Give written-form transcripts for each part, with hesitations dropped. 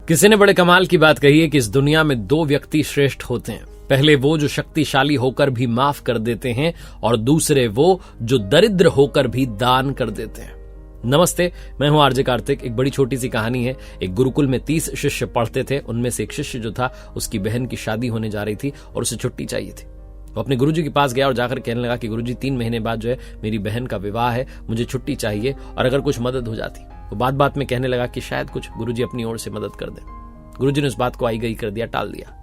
किसी ने बड़े कमाल की बात कही है कि इस दुनिया में दो व्यक्ति श्रेष्ठ होते हैं। पहले वो जो शक्तिशाली होकर भी माफ कर देते हैं और दूसरे वो जो दरिद्र होकर भी दान कर देते हैं। नमस्ते, मैं हूं आरजे कार्तिक। एक बड़ी छोटी सी कहानी है। एक गुरुकुल में 30 शिष्य पढ़ते थे। उनमें से एक शिष्य जो था, उसकी बहन की शादी होने जा रही थी और उसे छुट्टी चाहिए थी। वो अपने गुरुजी के पास गया और जाकर कहने लगा कि गुरुजी 3 महीने बाद जो है मेरी बहन का विवाह है, मुझे छुट्टी चाहिए और अगर कुछ मदद हो जाती। वो बात बात में कहने लगा कि शायद कुछ गुरुजी अपनी ओर से मदद कर दे। गुरुजी ने उस बात को आई गई कर दिया, टाल दिया।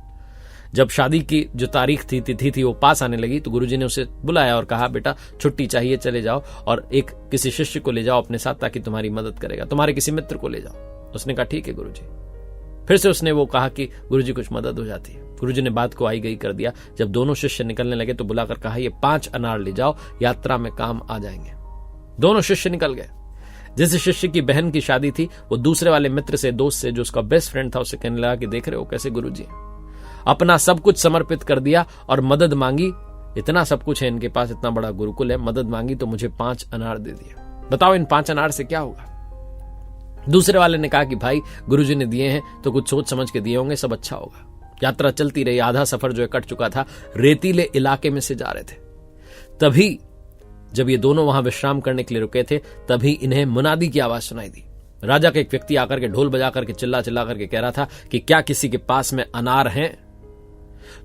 जब शादी की जो तारीख थी, तिथि थी, वो पास आने लगी तो गुरुजी ने उसे बुलाया और कहा, बेटा छुट्टी चाहिए, चले जाओ और एक किसी शिष्य को ले जाओ अपने साथ ताकि तुम्हारी मदद करेगा, तुम्हारे किसी मित्र को ले जाओ। उसने कहा ठीक है गुरुजी। फिर से उसने वो कहा कि गुरुजी कुछ मदद हो जाती है। गुरुजी ने बात को आई गई कर दिया। जब दोनों शिष्य निकलने लगे तो बुलाकर कहा, ये 5 अनार ले जाओ, यात्रा में काम आ जाएंगे। दोनों शिष्य निकल गए। जिस शिष्य की बहन की शादी थी वो दूसरे वाले मित्र से, दोस्त से, जो उसका बेस्ट फ्रेंड था, उससे कहने लगा कि देख रहे हो कैसे गुरुजी अपना सब कुछ समर्पित कर दिया और मदद मांगी। इतना सब कुछ है इनके पास, इतना बड़ा गुरुकुल है, मदद मांगी तो मुझे 5 अनार दे दिया। बताओ इन 5 अनार से क्या होगा? दूसरे वाले ने कहा कि भाई गुरुजी ने दिए हैं तो कुछ सोच समझ के दिए होंगे, सब अच्छा होगा। यात्रा चलती रही। आधा सफर जो है कट चुका था। रेतीले इलाके में से जा रहे थे। तभी जब ये दोनों वहां विश्राम करने के लिए रुके थे, तभी इन्हें मुनादी की आवाज सुनाई दी। राजा का एक व्यक्ति आकर के ढोल बजा करके चिल्ला चिल्ला करके कह रहा था कि क्या किसी के पास में अनार हैं?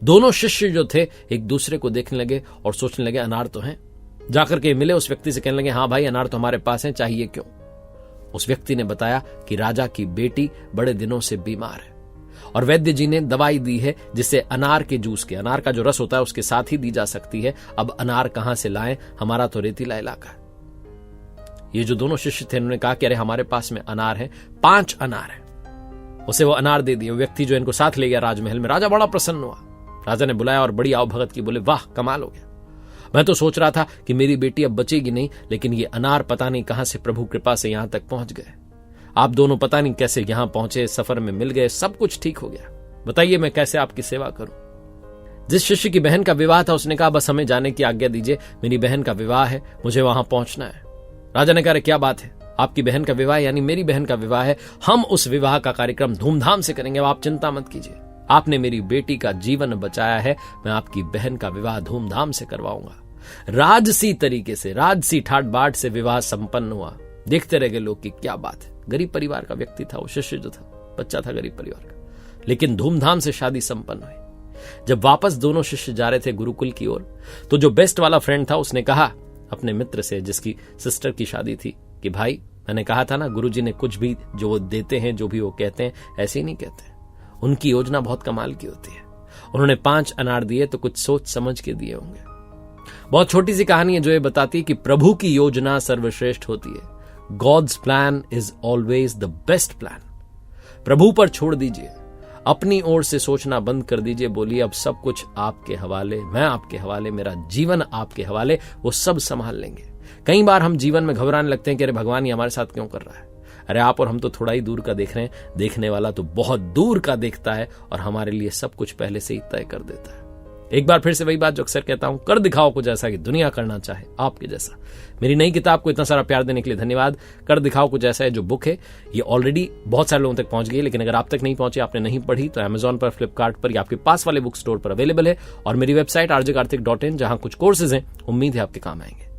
दोनों शिष्य जो थे एक दूसरे को देखने लगे और सोचने लगे अनार तो हैं। जाकर के मिले उस व्यक्ति से, कहने लगे हाँ भाई अनार तो हमारे पास हैं, चाहिए क्यों? उस व्यक्ति ने बताया कि राजा की बेटी बड़े दिनों से बीमार है और वैद्य जी ने दवाई दी है जिससे अनार के जूस के, अनार का जो रस होता है उसके साथ ही दी जा सकती है। अब अनार कहां से लाएं, हमारा तो रेतीला इलाका है। ये जो दोनों शिष्य थे उन्होंने कहा कि अरे हमारे पास में अनार है, 5 अनार है। उसे वो अनार दे दिए। व्यक्ति जो इनको साथ ले गया राजमहल में। राजा बड़ा प्रसन्न हुआ। राजा ने बुलाया और बड़ी आवभगत की। बोले वाह कमाल हो गया, मैं तो सोच रहा था कि मेरी बेटी अब बचेगी नहीं, लेकिन ये अनार पता नहीं कहां से प्रभु कृपा से यहां तक पहुंच गए। आप दोनों पता नहीं कैसे यहां पहुंचे, सफर में मिल गए, सब कुछ ठीक हो गया। बताइए मैं कैसे आपकी सेवा करूं? जिस शिष्य की बहन का विवाह था उसने कहा बस हमें जाने की आज्ञा दीजिए, मेरी बहन का विवाह है, मुझे वहां पहुंचना है। राजा ने कहा क्या बात है, आपकी बहन का विवाह यानी मेरी बहन का विवाह है, हम उस विवाह का कार्यक्रम धूमधाम से करेंगे, आप चिंता मत कीजिए। आपने मेरी बेटी का जीवन बचाया है, मैं आपकी बहन का विवाह धूमधाम से करवाऊंगा। राजसी तरीके से, राजसी ठाट बाट से विवाह संपन्न हुआ। देखते रह गए लोग कि क्या बात है। गरीब परिवार का व्यक्ति था वो शिष्य जो था, बच्चा था गरीब परिवार का, लेकिन धूमधाम से शादी संपन्न हुई। जब वापस दोनों शिष्य जा रहे थे गुरुकुल की ओर, तो जो बेस्ट वाला फ्रेंड था उसने कहा अपने मित्र से जिसकी सिस्टर की शादी थी कि भाई मैंने कहा था ना, गुरुजी ने कुछ भी जो वो देते हैं, जो भी वो कहते हैं, ऐसे ही नहीं कहते। उनकी योजना बहुत कमाल की होती है। उन्होंने 5 अनार दिए तो कुछ सोच समझ के दिए होंगे। बहुत छोटी सी कहानी है जो ये बताती है कि प्रभु की योजना सर्वश्रेष्ठ होती है। God's plan is always the best plan। प्रभु पर छोड़ दीजिए, अपनी ओर से सोचना बंद कर दीजिए। बोलिए अब सब कुछ आपके हवाले, मैं आपके हवाले, मेरा जीवन आपके हवाले, वो सब संभाल लेंगे। कई बार हम जीवन में घबराने लगते हैं कि अरे भगवान ये हमारे साथ क्यों कर रहा है? अरे आप और हम तो थोड़ा ही दूर का देख रहे हैं, देखने वाला तो बहुत दूर का देखता है और हमारे लिए सब कुछ पहले से ही तय कर देता है। एक बार फिर से वही बात जो अक्सर कहता हूं, कर दिखाओ कुछ ऐसा कि दुनिया करना चाहे आपके जैसा। मेरी नई किताब को इतना सारा प्यार देने के लिए धन्यवाद। कर दिखाओ कुछ ऐसा है जो बुक है, ये ऑलरेडी बहुत सारे लोगों तक पहुंच गई है, लेकिन अगर आप तक नहीं पहुंची, आपने नहीं पढ़ी, तो अमेजॉन पर, फ्लिपकार्ट पर या आपके पास वाले बुक स्टोर पर अवेलेबल है और मेरी वेबसाइट rjkartik.in, जहां कुछ कोर्सेज हैं, उम्मीद है आपके काम आएंगे।